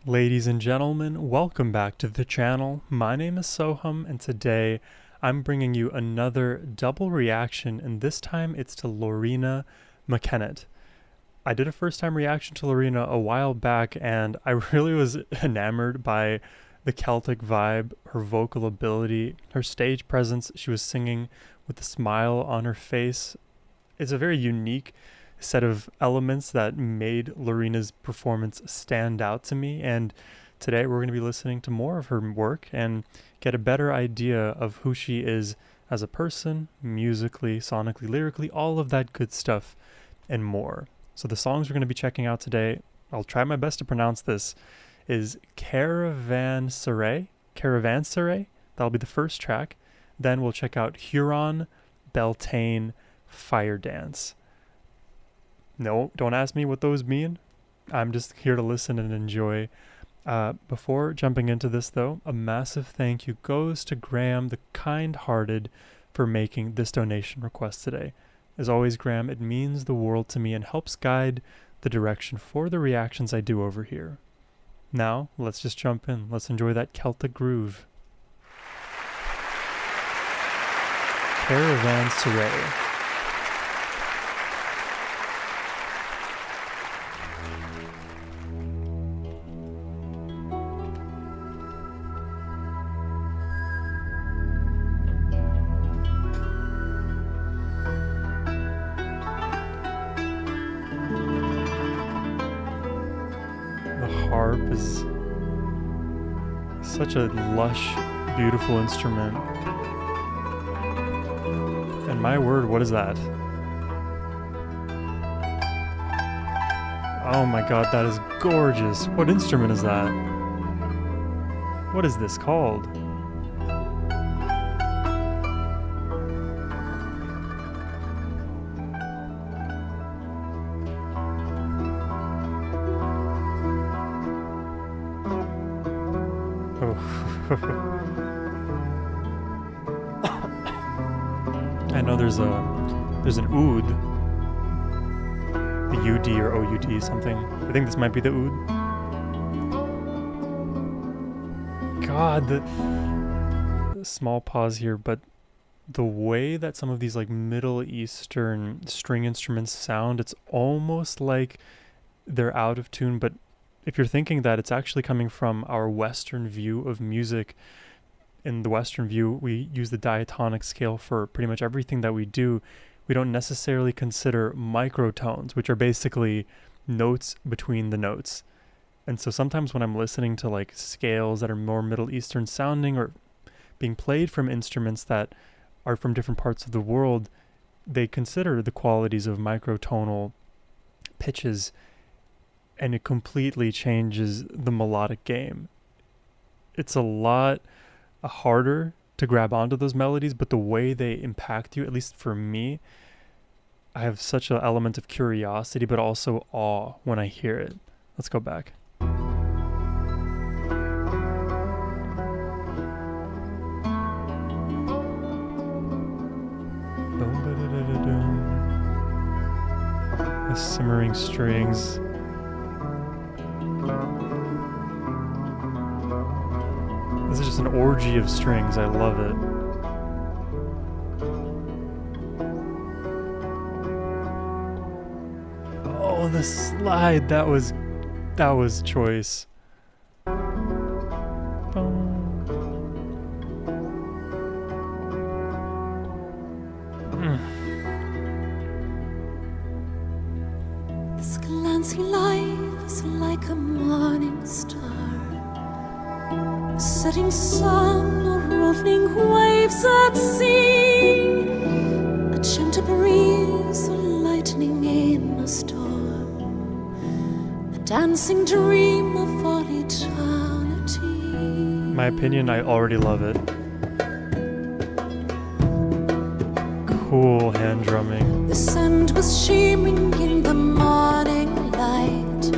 Ladies and gentlemen, welcome back to the channel. My name is Sohum, and today I'm bringing you another double reaction, and this time it's to Loreena McKennitt. I did a first time reaction to Loreena a while back, and I really was enamored by the Celtic vibe, her vocal ability, her stage presence. She was singing with a smile on her face. It's a very unique set of elements that made Loreena's performance stand out to me, and today we're going to be listening to more of her work and get a better idea of who she is as a person, musically, sonically, lyrically, all of that good stuff and more. So the songs we're going to be checking out today, I'll try my best to pronounce this, is Caravanserai. That'll be the first track. Then we'll check out Huron, Beltaine, Fire Dance. No, don't ask me what those mean. I'm just here to listen and enjoy. Before jumping into this, though, a massive thank you goes to Graham, the kind-hearted, for making this donation request today. As always, Graham, it means the world to me and helps guide the direction for the reactions I do over here. Now, let's just jump in. Let's enjoy that Celtic groove. Caravanserai. The harp is such a lush, beautiful instrument. And my word, what is that? Oh my god, that is gorgeous. What instrument is that? What is this called? I know there's an oud, the UD or OUD something. I think this might be the oud. God, the small pause here, but the way that some of these like Middle Eastern string instruments sound, it's almost like they're out of tune, but if you're thinking that it's actually coming from our Western view of music, in the Western view, we use the diatonic scale for pretty much everything that we do. We don't necessarily consider microtones, which are basically notes between the notes. And so sometimes when I'm listening to like scales that are more Middle Eastern sounding or being played from instruments that are from different parts of the world, they consider the qualities of microtonal pitches, and it completely changes the melodic game. It's a lot harder to grab onto those melodies, but the way they impact you, at least for me, I have such an element of curiosity, but also awe when I hear it. Let's go back. The simmering strings. This is just an orgy of strings. I love it. Oh, the slide. That was choice. This glancing life is like a morning star, a setting sun or rolling waves at sea, a gentle breeze or lightning in a storm, a dancing dream of all eternity. My opinion, I already love it. Cool hand drumming. The sun was shimmering in the morning light,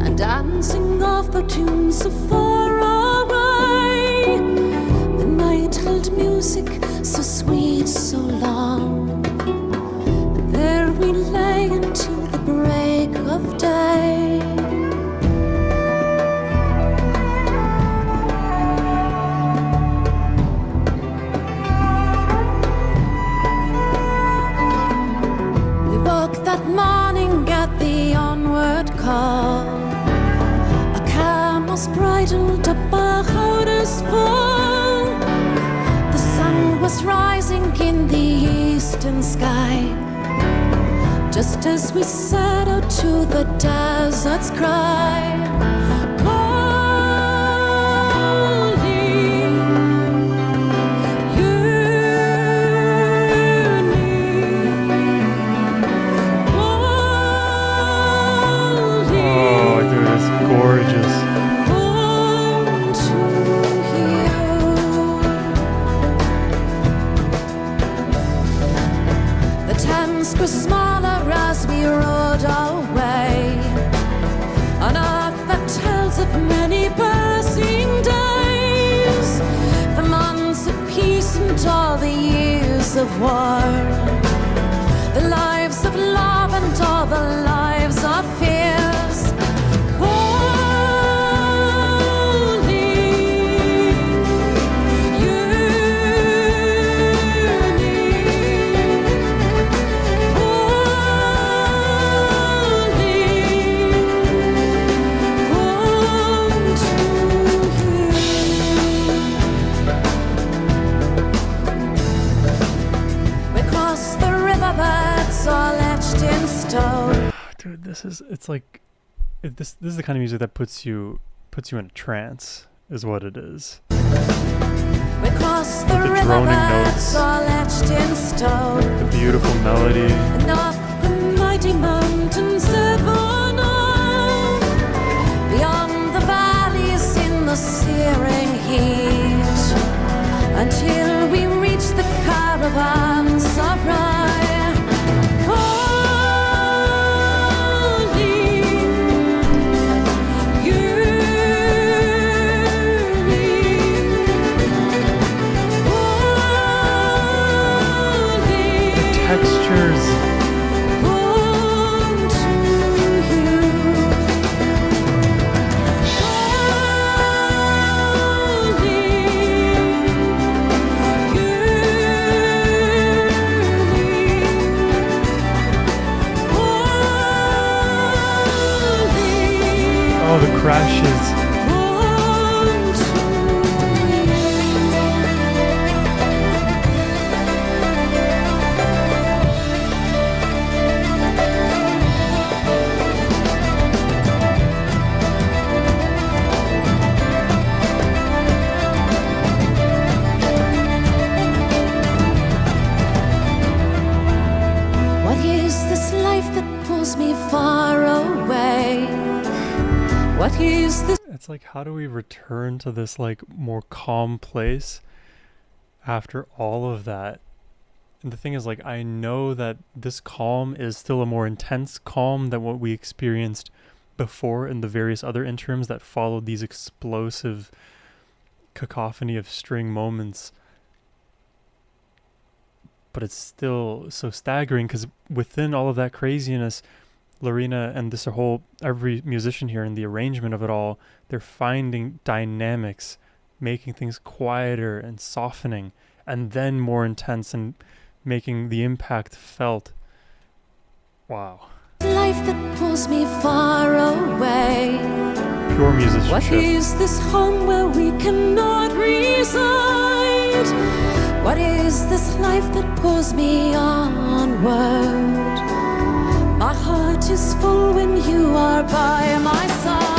and dancing off the tunes so far away. The night held music so sweet, so long, and there we lay until the break of day. idled up our hours full. The sun was rising in the eastern sky, just as we set out to the desert's cry. Gorgeous. The Thames grew smaller as we rode away, an arc that tells of many passing days, the months of peace and all the years of war, the lives of love and all the lives of fears. Dude, this is the kind of music that puts you in a trance, is what it is. We crossed the droning notes, all etched in stone, the beautiful melody, and up the mighty mountains ever known, beyond the valleys in the searing heat, until we reach the Caravanserai. Textures. Oh, the crashes. Me far away. What is this? It's like, how do we return to this like more calm place after all of that? And the thing is, like, I know that this calm is still a more intense calm than what we experienced before in the various other interims that followed these explosive cacophony of string moments. But it's still so staggering because within all of that craziness, Loreena and every musician here in the arrangement of it all, they're finding dynamics, making things quieter and softening, and then more intense and making the impact felt. Wow. Life that pulls me far away. Pure musicianship. What is this home where we cannot reside? What is this life that pulls me onward? My heart is full when you are by my side.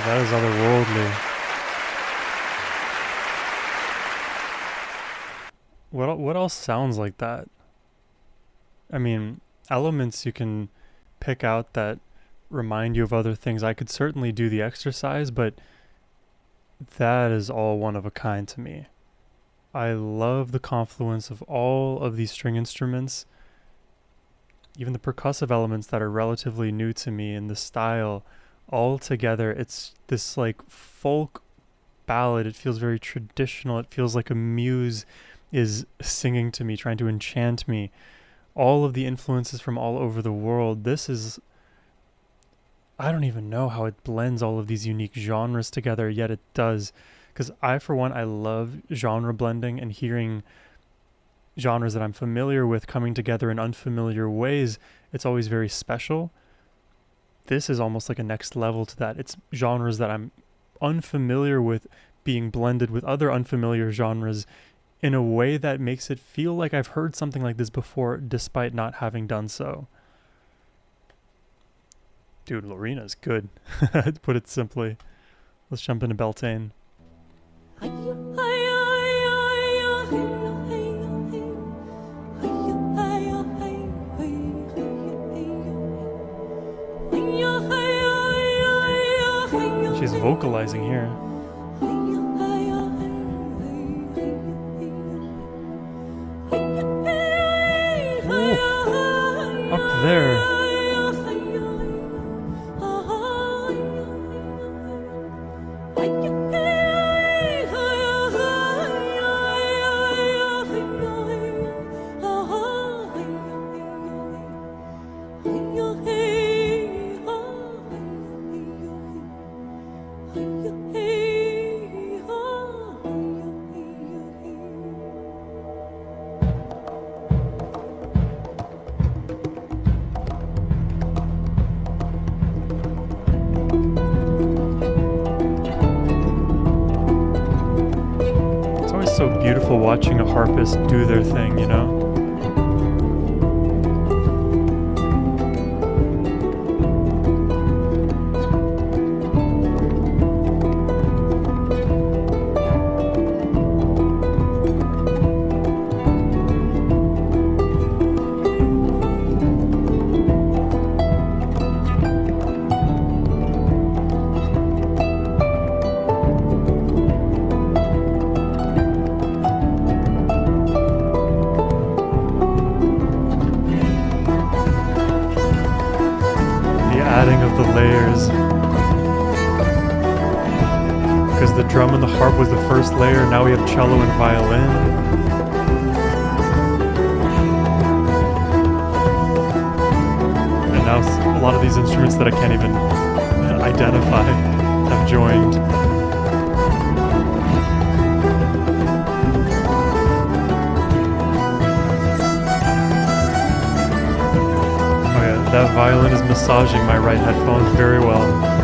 that is otherworldly. What else sounds like that? I mean, elements you can pick out that remind you of other things. I could certainly do the exercise, but that is all one of a kind to me. I love the confluence of all of these string instruments, even the percussive elements that are relatively new to me in the style, all together. It's this like folk ballad. It feels very traditional. It feels like a muse is singing to me, trying to enchant me. All of the influences from all over the world. This is, I don't even know how it blends all of these unique genres together, yet it does. Because for one, I love genre blending and hearing genres that I'm familiar with coming together in unfamiliar ways. It's always very special. This is almost like a next level to that. It's genres that I'm unfamiliar with being blended with other unfamiliar genres in a way that makes it feel like I've heard something like this before, despite not having done so. Dude, Loreena is good, to put it simply. Let's jump into Beltaine. She's vocalizing here. Ooh, up there. So beautiful watching a harpist do their thing, you know? Adding of the layers, because the drum and the harp was the first layer. Now we have cello and violin. And now a lot of these instruments that I can't even identify have joined. That violin is massaging my right headphone very well.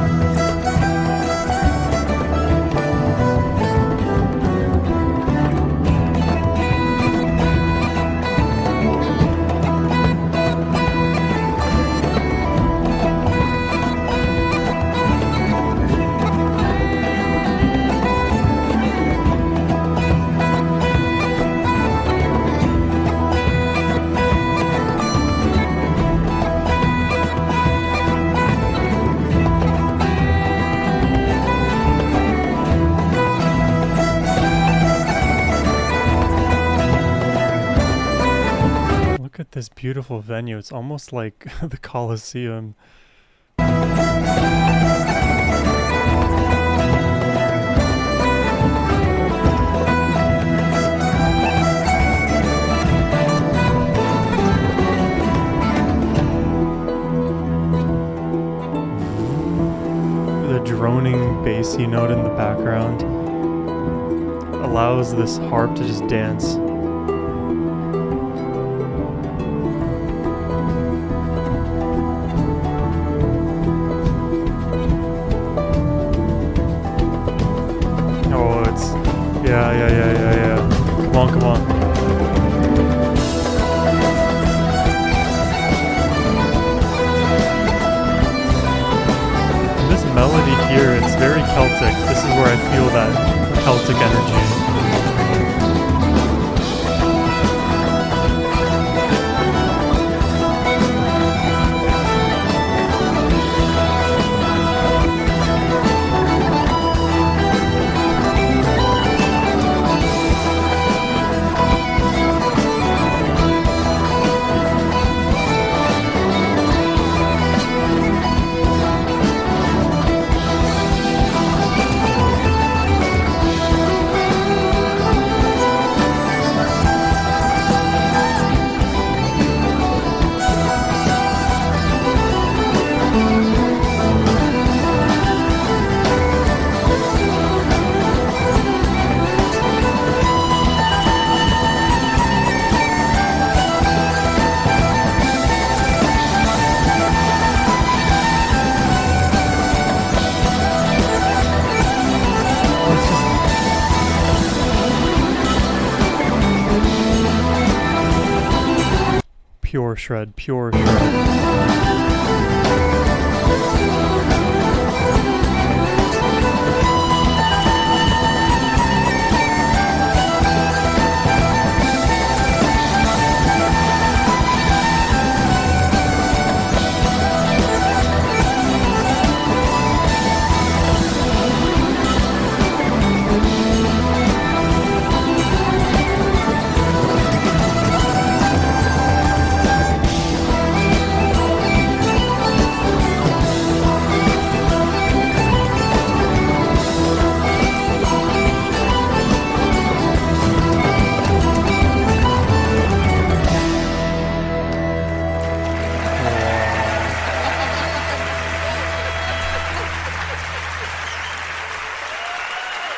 Look at this beautiful venue. It's almost like the Colosseum. The droning bassy note in the background allows this harp to just dance. Yeah. Come on. This melody here, it's very Celtic. This is where I feel that Celtic energy. Pure shred, pure shred.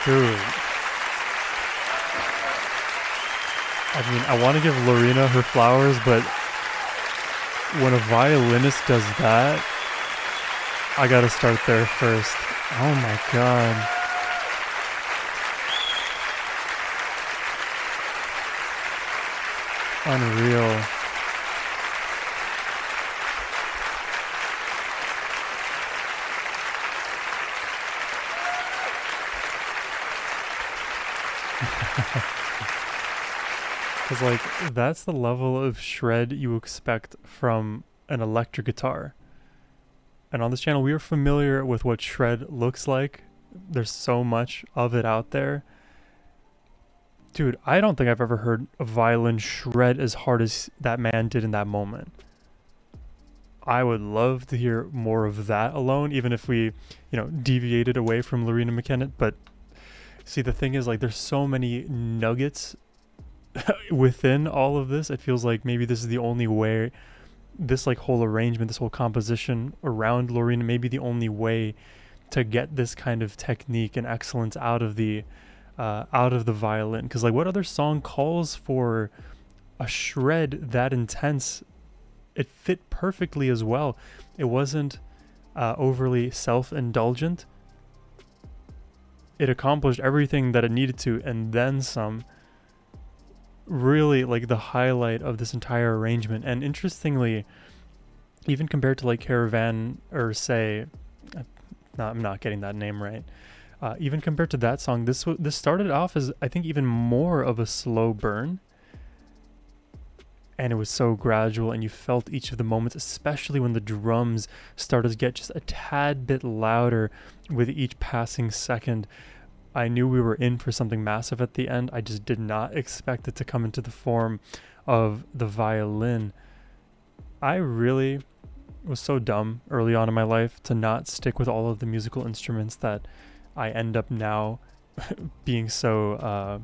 Dude. I mean, I want to give Loreena her flowers, but when a violinist does that, I gotta start there first. Oh my god. Unreal. Because, like, that's the level of shred you expect from an electric guitar. And on this channel, we are familiar with what shred looks like. There's so much of it out there. Dude, I don't think I've ever heard a violin shred as hard as that man did in that moment. I would love to hear more of that alone, even if we, deviated away from Loreena McKennitt. But see, the thing is, like, there's so many nuggets within all of this. It feels like maybe this is the only way, this like whole arrangement, this whole composition around Loreena, maybe the only way to get this kind of technique and excellence out of the violin. Because, like, what other song calls for a shred that intense? It fit perfectly as well. It wasn't overly self-indulgent. It accomplished everything that it needed to, and then some. Really, like, the highlight of this entire arrangement. And interestingly, even compared to, like, Caravan, or say, no, I'm not getting that name right. Even compared to that song, this started off as, I think, even more of a slow burn. And it was so gradual, and you felt each of the moments, especially when the drums started to get just a tad bit louder with each passing second. I knew we were in for something massive at the end. I just did not expect it to come into the form of the violin. I really was so dumb early on in my life to not stick with all of the musical instruments that I end up now being so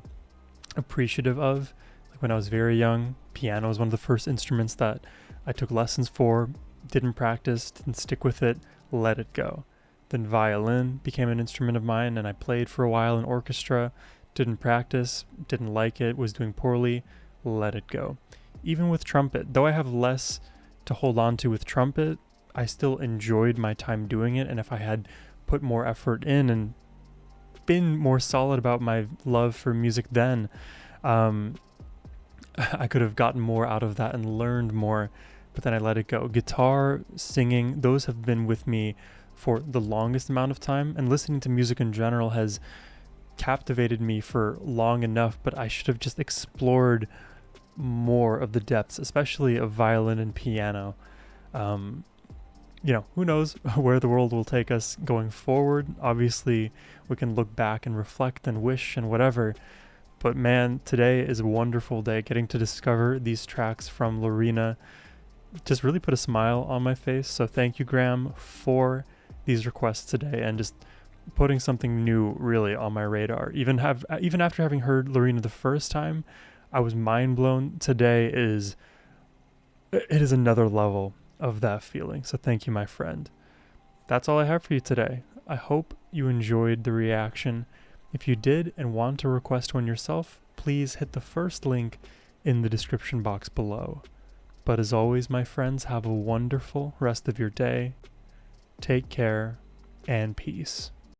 appreciative of. Like, when I was very young, piano was one of the first instruments that I took lessons for, didn't practice, didn't stick with it, let it go. Then violin became an instrument of mine, and I played for a while in orchestra, didn't practice, didn't like it, was doing poorly, let it go. Even with trumpet, though I have less to hold on to with trumpet, I still enjoyed my time doing it, and if I had put more effort in and been more solid about my love for music then, I could have gotten more out of that and learned more, but then I let it go. Guitar, singing, those have been with me for the longest amount of time, and listening to music in general has captivated me for long enough, but I should have just explored more of the depths, especially of violin and piano. Who knows where the world will take us going forward. Obviously, we can look back and reflect and wish and whatever. But man, today is a wonderful day. Getting to discover these tracks from Loreena just really put a smile on my face. So thank you, Graham, for these requests today and just putting something new really on my radar. Even after having heard Loreena the first time, I was mind blown. Today it is another level of that feeling. So thank you, my friend. That's all I have for you today. I hope you enjoyed the reaction. If you did and want to request one yourself, please hit the first link in the description box below. But as always, my friends, have a wonderful rest of your day. Take care and peace.